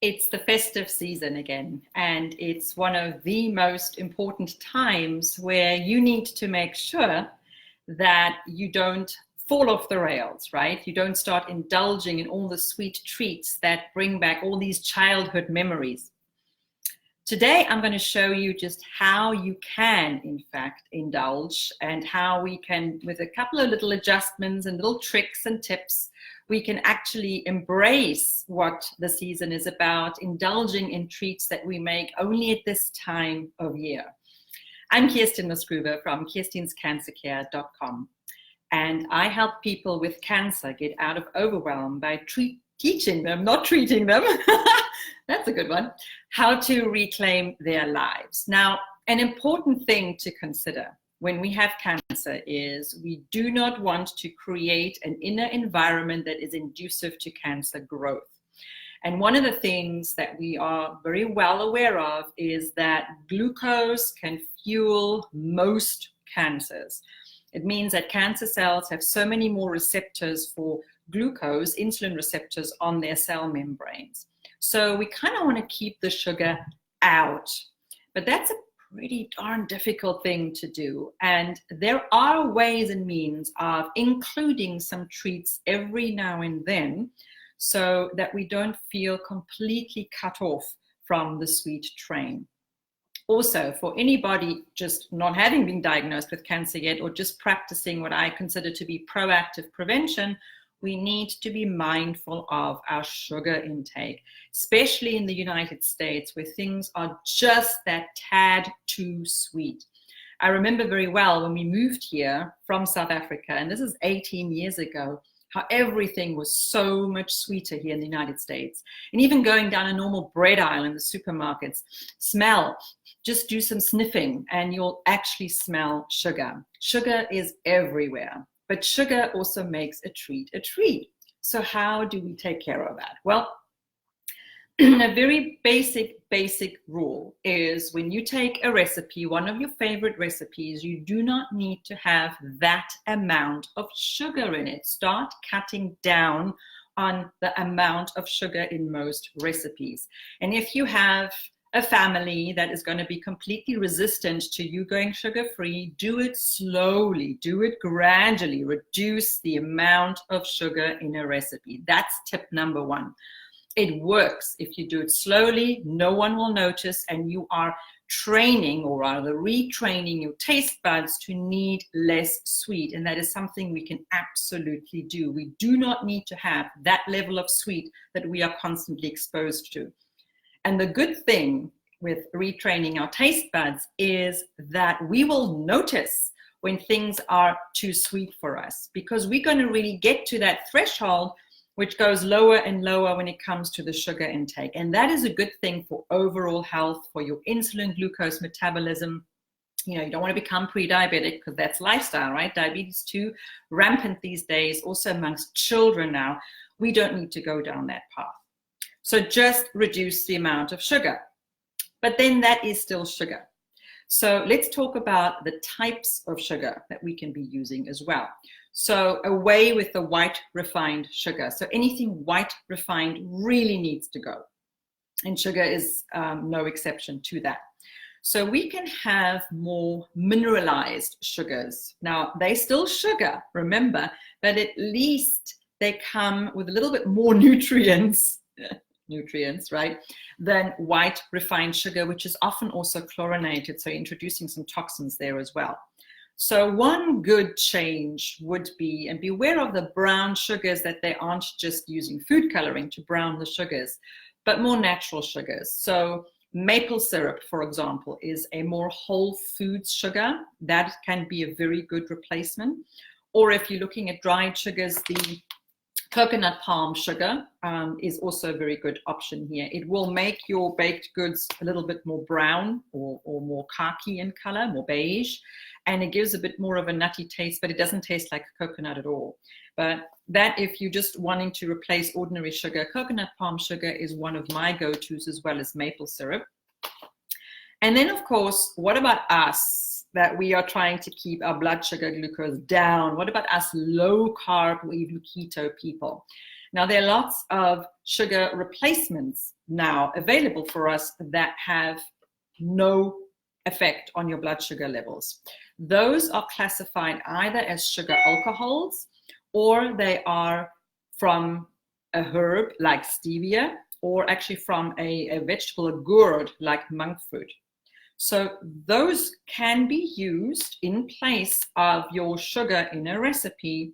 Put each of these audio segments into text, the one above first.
It's the festive season again, and it's one of the most important times where you need to make sure that you don't fall off the rails, right? You don't start indulging in all the sweet treats that bring back all these childhood memories. Today, I'm going to show you just how you can, in fact, indulge, and how we can, with a couple of little adjustments and little tricks and tips, we can actually embrace what the season is about, indulging in treats that we make only at this time of year. I'm Kirstin Nussgruber from Kirstin'sCancerCare.com, and I help people with cancer get out of overwhelm by teaching them, not treating them, that's a good one, how to reclaim their lives. Now, an important thing to consider when we have cancer is we do not want to create an inner environment that is conducive to cancer growth. And one of the things that we are very well aware of is that glucose can fuel most cancers. It means that cancer cells have so many more receptors for glucose, insulin receptors on their cell membranes. So we kind of want to keep the sugar out, but that's a pretty darn difficult thing to do. And there are ways and means of including some treats every now and then so that we don't feel completely cut off from the sweet train. Also, for anybody just not having been diagnosed with cancer yet, or just practicing what I consider to be proactive prevention, we need to be mindful of our sugar intake, especially in the United States, where things are just that tad too sweet. I remember very well when we moved here from South Africa, and this is 18 years ago, how everything was so much sweeter here in the United States. And even going down a normal bread aisle in the supermarkets, just do some sniffing and you'll actually smell sugar. Sugar is everywhere. But sugar also makes a treat a treat. So how do we take care of that? Well, a very basic rule is when you take a recipe, one of your favorite recipes, you do not need to have that amount of sugar in it. Start cutting down on the amount of sugar in most recipes. And if you have a family that is going to be completely resistant to you going sugar-free, do it slowly, do it gradually, reduce the amount of sugar in a recipe. That's tip number one. It works. If you do it slowly, no one will notice, and you are training, or rather retraining, your taste buds to need less sweet. And that is something we can absolutely do. We do not need to have that level of sweet that we are constantly exposed to. And the good thing with retraining our taste buds is that we will notice when things are too sweet for us, because we're going to really get to that threshold which goes lower and lower when it comes to the sugar intake. And that is a good thing for overall health, for your insulin glucose metabolism. You know, you don't want to become pre-diabetic because that's lifestyle, right? Diabetes too rampant these days, also amongst children now. We don't need to go down that path. So just reduce the amount of sugar. But then that is still sugar. So let's talk about the types of sugar that we can be using as well. So away with the white refined sugar. So anything white refined really needs to go. And sugar is no exception to that. So we can have more mineralized sugars. Now, they're still sugar, remember, but at least they come with a little bit more nutrients, right, than white refined sugar, which is often also chlorinated, so introducing some toxins there as well. So one good change would be, and beware of the brown sugars, that they aren't just using food coloring to brown the sugars, but more natural sugars. So maple syrup, for example, is a more whole foods sugar. That can be a very good replacement. Or if you're looking at dried sugars, the coconut palm sugar is also a very good option here. It will make your baked goods a little bit more brown or more khaki in color, more beige, and it gives a bit more of a nutty taste, but it doesn't taste like coconut at all. But that, if you're just wanting to replace ordinary sugar, coconut palm sugar is one of my go-tos, as well as maple syrup. And then, of course, what about us? That we are trying to keep our blood sugar glucose down? What about us low carb or even keto people? Now, there are lots of sugar replacements now available for us that have no effect on your blood sugar levels. Those are classified either as sugar alcohols, or they are from a herb like stevia, or actually from a vegetable, a gourd like monk fruit. So those can be used in place of your sugar in a recipe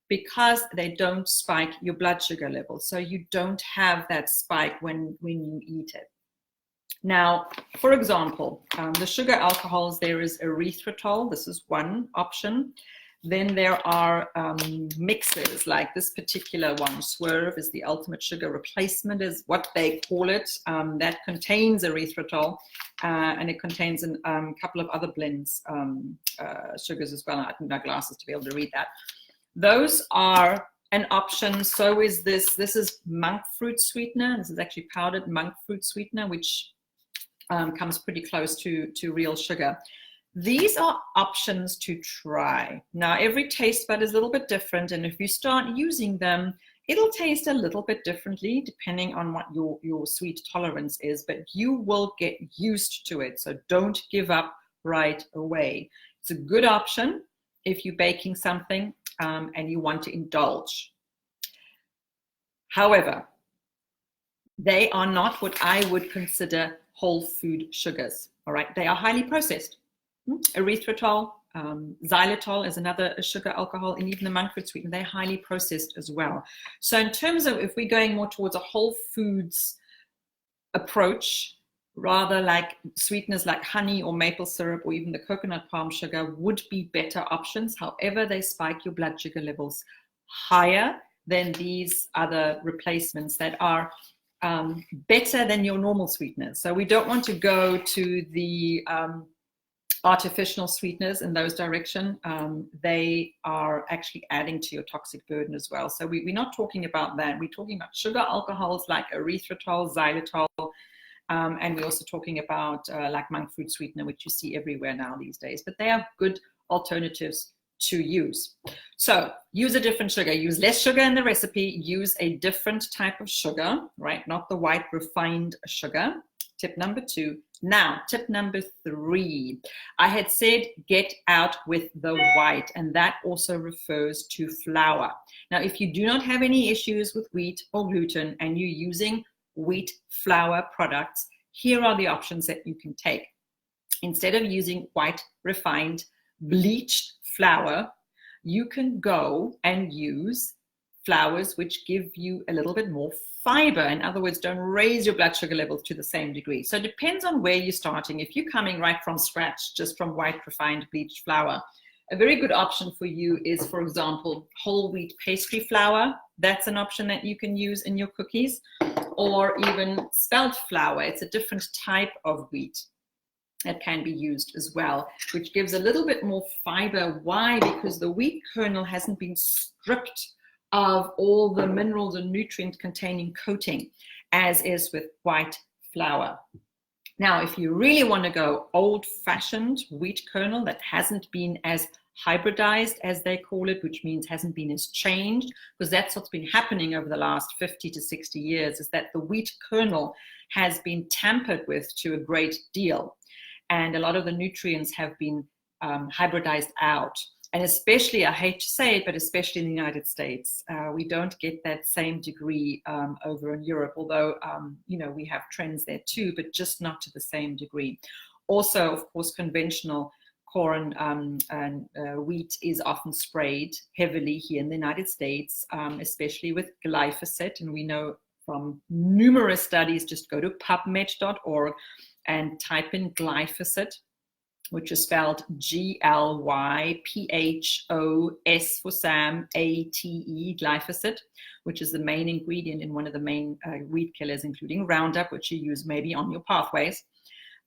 because they don't spike your blood sugar level. So you don't have that spike when you eat it. Now, for example, the sugar alcohols, there is erythritol. This is one option. Then there are mixes like this particular one. Swerve is the ultimate sugar replacement, is what they call it. That contains erythritol, and it contains a couple of other blends, sugars as well. I don't have glasses to be able to read that. Those are an option. So is this. This is monk fruit sweetener. This is actually powdered monk fruit sweetener, which comes pretty close to real sugar. These are options to try. Now, every taste bud is a little bit different, and if you start using them, it'll taste a little bit differently depending on what your sweet tolerance is, but you will get used to it. So don't give up right away. It's a good option if you're baking something and you want to indulge. However, they are not what I would consider whole food sugars. All right, they are highly processed. Erythritol, xylitol is another sugar alcohol, and even the monk fruit sweetener, they're highly processed as well. So in terms of if we're going more towards a whole foods approach, rather like sweeteners like honey or maple syrup or even the coconut palm sugar would be better options. However, they spike your blood sugar levels higher than these other replacements that are better than your normal sweeteners. So we don't want to go to the artificial sweeteners in those direction. They are actually adding to your toxic burden as well. So we're not talking about that. We're talking about sugar alcohols like erythritol, xylitol, and we're also talking about like monk fruit sweetener, which you see everywhere now these days. But they are good alternatives to use. So use a different sugar. Use less sugar in the recipe. Use a different type of sugar, right? Not the white refined sugar. Tip number 2. Now, tip number 3. I had said get out with the white, and that also refers to flour. Now, if you do not have any issues with wheat or gluten and you're using wheat flour products, here are the options that you can take. Instead of using white refined bleached flour, you can go and use flours which give you a little bit more fiber. In other words, don't raise your blood sugar levels to the same degree. So it depends on where you're starting. If you're coming right from scratch, just from white refined bleached flour, a very good option for you is, for example, whole wheat pastry flour. That's an option that you can use in your cookies, or even spelt flour. It's a different type of wheat that can be used as well, which gives a little bit more fiber. Why? Because the wheat kernel hasn't been stripped of all the minerals and nutrient containing coating, as is with white flour. Now, if you really want to go old-fashioned wheat kernel that hasn't been as hybridized, as they call it, which means hasn't been as changed, because that's what's been happening over the last 50 to 60 years, is that the wheat kernel has been tampered with to a great deal. And a lot of the nutrients have been hybridized out. And especially, I hate to say it, but especially in the United States, we don't get that same degree over in Europe, although, you know, we have trends there too, but just not to the same degree. Also, of course, conventional corn and wheat is often sprayed heavily here in the United States, especially with glyphosate. And we know from numerous studies, just go to PubMed.org and type in glyphosate, which is spelled G-L-Y-P-H-O-S for Sam, A-T-E, glyphosate, which is the main ingredient in one of the main weed killers, including Roundup, which you use maybe on your pathways.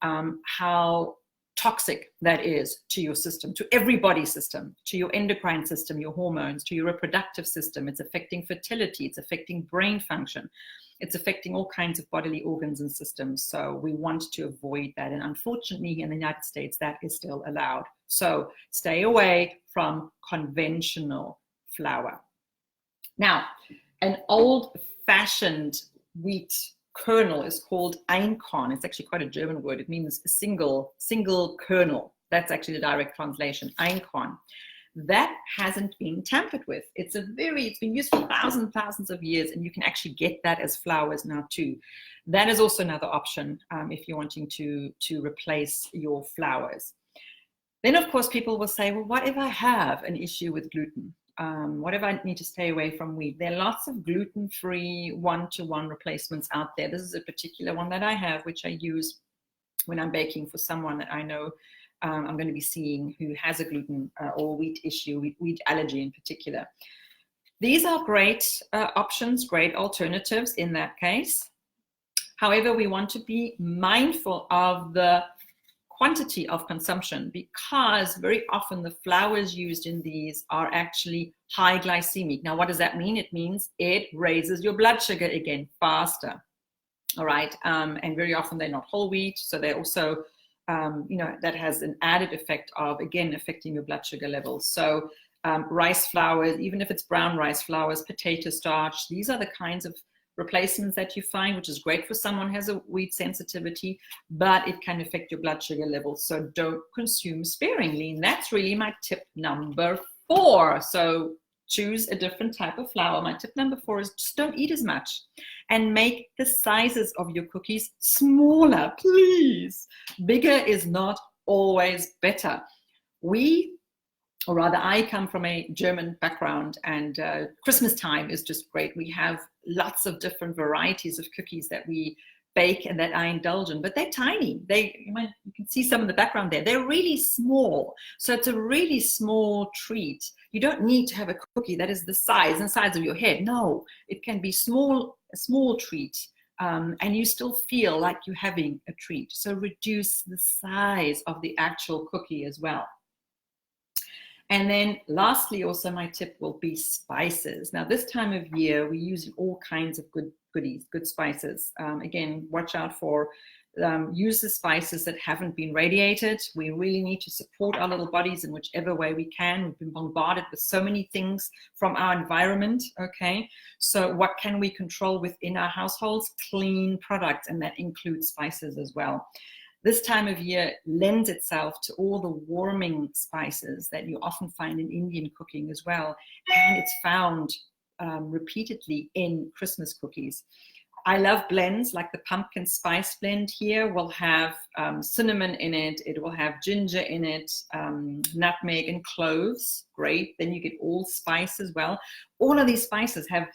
How toxic that is to your system, to every body system, to your endocrine system, your hormones, to your reproductive system. It's affecting fertility, it's affecting brain function. It's affecting all kinds of bodily organs and systems. So we want to avoid that. And unfortunately, in the United States, that is still allowed. So stay away from conventional flour. Now, An old-fashioned wheat kernel is called Einkorn. It's actually quite a German word. It means a single kernel. That's actually the direct translation, Einkorn. That hasn't been tampered with. It's been used for thousands of years, and you can actually get that as flours now too. That is also another option if you're wanting to replace your flours. Then of course people will say, well, what if I have an issue with gluten? What if I need to stay away from wheat? There are lots of gluten-free one-to-one replacements out there. This is a particular one that I have, which I use when I'm baking for someone that I know I'm going to be seeing who has a gluten or wheat issue, wheat allergy in particular. These are great options, great alternatives in that case. However, we want to be mindful of the quantity of consumption, because very often the flours used in these are actually high glycemic. Now, what does that mean? It means it raises your blood sugar again faster. All right. And very often they're not whole wheat. So they're also, that has an added effect of, again, affecting your blood sugar levels. So rice flours, even if it's brown rice flours, potato starch, these are the kinds of replacements that you find, which is great for someone who has a wheat sensitivity, but it can affect your blood sugar levels. So don't consume sparingly. And that's really my tip number 4. So choose a different type of flour. My tip number 4 is just don't eat as much, and make the sizes of your cookies smaller, please. Bigger is not always better. Or rather, I come from a German background, and Christmas time is just great. We have lots of different varieties of cookies that we bake and that I indulge in, but they're tiny. You can see some in the background there. They're really small. So it's a really small treat. You don't need to have a cookie that is the size of your head. No, it can be a small treat. And you still feel like you're having a treat. So reduce the size of the actual cookie as well. And then lastly, also my tip will be spices. Now, this time of year, we use all kinds of good spices. Again, watch out for, use the spices that haven't been radiated. We really need to support our little bodies in whichever way we can. We've been bombarded with so many things from our environment, okay? So what can we control within our households? Clean products, and that includes spices as well. This time of year lends itself to all the warming spices that you often find in Indian cooking as well. And it's found repeatedly in Christmas cookies. I love blends like the pumpkin spice blend here will have cinnamon in it. It will have ginger in it, nutmeg and cloves. Great. Then you get allspice as well. All of these spices have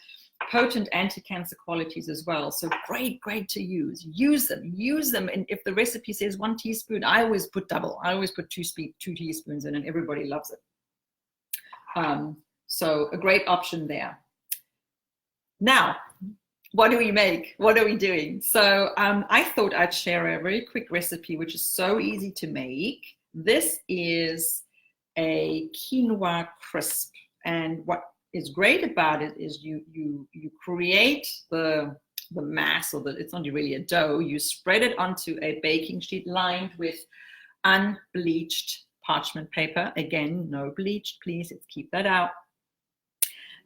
potent anti-cancer qualities as well. So great to use. Use them. And if the recipe says 1 teaspoon, I always put double. I always put 2 teaspoons in, and everybody loves it. So a great option there. Now, what do we make? What are we doing? So I thought I'd share a very quick recipe, which is so easy to make. This is a quinoa crisp. And what is great about it is you create the mass, or it's not really a dough. You spread it onto a baking sheet lined with unbleached parchment paper. Again, no bleached, please. Let's keep that out.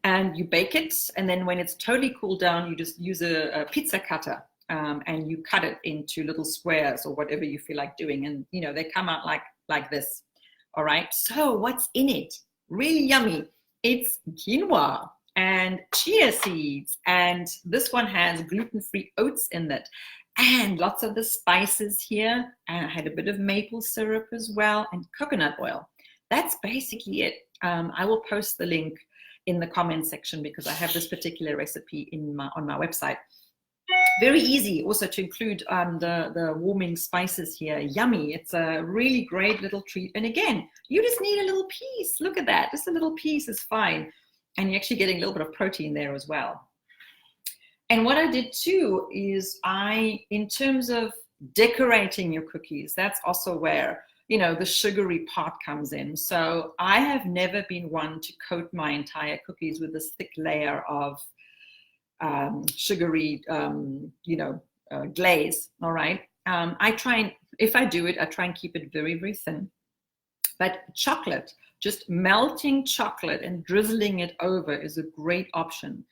And you bake it, and then when it's totally cooled down, you just use a pizza cutter and you cut it into little squares or whatever you feel like doing. And they come out like this. All right. So what's in it? Really yummy. It's quinoa and chia seeds, and this one has gluten-free oats in it, and lots of the spices here. And I had a bit of maple syrup as well, and coconut oil. That's basically it. I will post the link in the comment section because I have this particular recipe on my website. Very easy also to include the warming spices here. Yummy. It's a really great little treat. And again, you just need a little piece. Look at that. Just a little piece is fine. And you're actually getting a little bit of protein there as well. And what I did too is in terms of decorating your cookies, that's also where, the sugary part comes in. So I have never been one to coat my entire cookies with this thick layer of sugary, glaze. All right. If I do it, I try and keep it very, very thin. But chocolate, just melting chocolate and drizzling it over is a great option.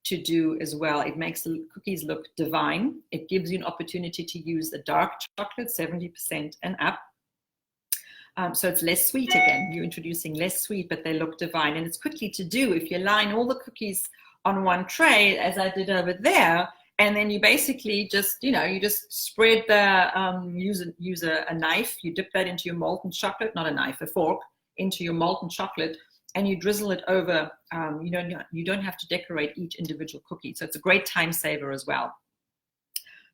to do as well. It makes the cookies look divine. It gives you an opportunity to use the dark chocolate, 70% and up. So it's less sweet again. You're introducing less sweet, but they look divine. And it's quickly to do. If you line all the cookies on one tray, as I did over there, and then you basically just, you just spread the, use a knife. You dip that into your molten chocolate, not a knife, a fork, into your molten chocolate, and you drizzle it over. You don't have to decorate each individual cookie. So it's a great time saver as well.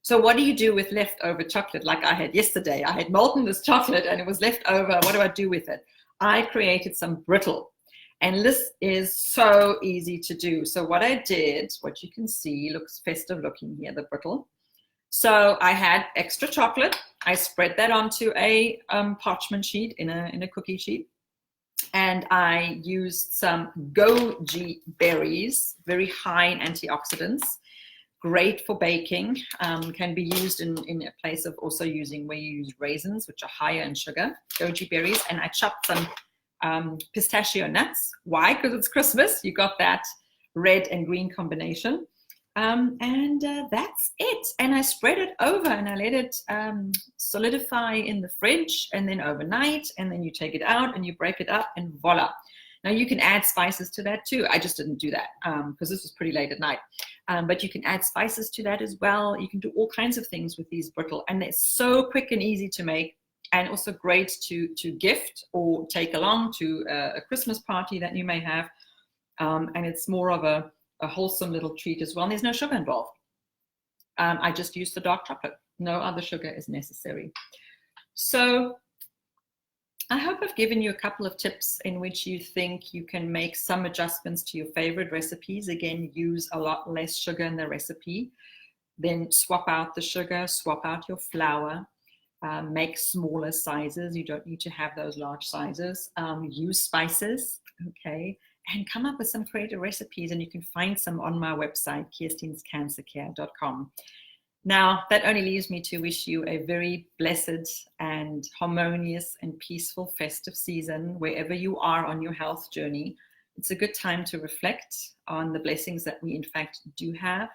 So what do you do with leftover chocolate like I had yesterday? I had molten this chocolate and it was left over. What do I do with it? I created some brittle. And this is so easy to do. So what I did, what you can see, looks festive looking here, the brittle. So I had extra chocolate. I spread that onto a parchment sheet in a cookie sheet. And I used some goji berries, very high in antioxidants. Great for baking, can be used in a place of also using where you use raisins, which are higher in sugar, goji berries. And I chopped some pistachio nuts. Why? Because it's Christmas. You got that red and green combination. And that's it. And I spread it over and I let it solidify in the fridge and then overnight. And then you take it out and you break it up and voila. Now you can add spices to that too. I just didn't do that because this was pretty late at night. But you can add spices to that as well. You can do all kinds of things with these brittle, and they're so quick and easy to make, and also great to gift or take along to a Christmas party that you may have. And it's more of a wholesome little treat as well. And there's no sugar involved. I just used the dark chocolate. No other sugar is necessary. So I hope I've given you a couple of tips in which you think you can make some adjustments to your favorite recipes. Again, use a lot less sugar in the recipe. Then swap out the sugar, swap out your flour, make smaller sizes. You don't need to have those large sizes. Use spices, okay, and come up with some creative recipes. And you can find some on my website, KirstinScancerCare.com. Now, that only leaves me to wish you a very blessed and harmonious and peaceful festive season wherever you are on your health journey. It's a good time to reflect on the blessings that we in fact do have.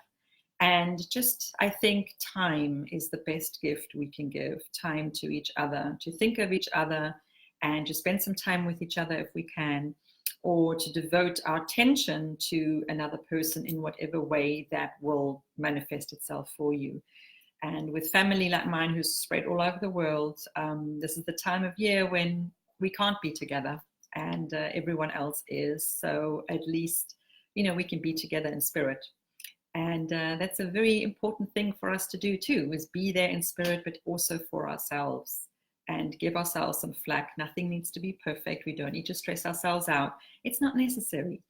And just, I think time is the best gift we can give, time to each other, to think of each other and to spend some time with each other if we can, or to devote our attention to another person in whatever way that will manifest itself for you. And with family like mine who's spread all over the world, this is the time of year when we can't be together and everyone else is. So at least, we can be together in spirit. And that's a very important thing for us to do too, is be there in spirit, but also for ourselves. And give ourselves some slack. Nothing needs to be perfect. We don't need to stress ourselves out. It's not necessary.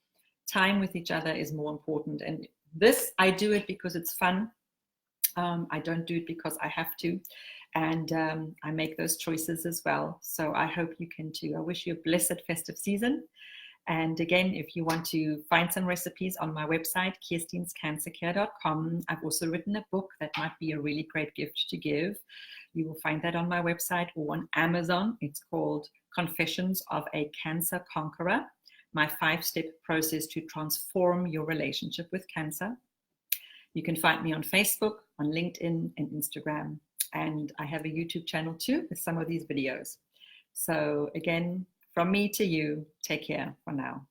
Time with each other is more important. And this, I do it because it's fun. I don't do it because I have to. And I make those choices as well. So I hope you can too. I wish you a blessed festive season. And again, if you want to find some recipes on my website, KirstinScancerCare.com, I've also written a book that might be a really great gift to give. You will find that on my website or on Amazon. It's called Confessions of a Cancer Conqueror, my 5-step process to transform your relationship with cancer. You can find me on Facebook, on LinkedIn, and Instagram. And I have a YouTube channel too with some of these videos. So again, from me to you, take care for now.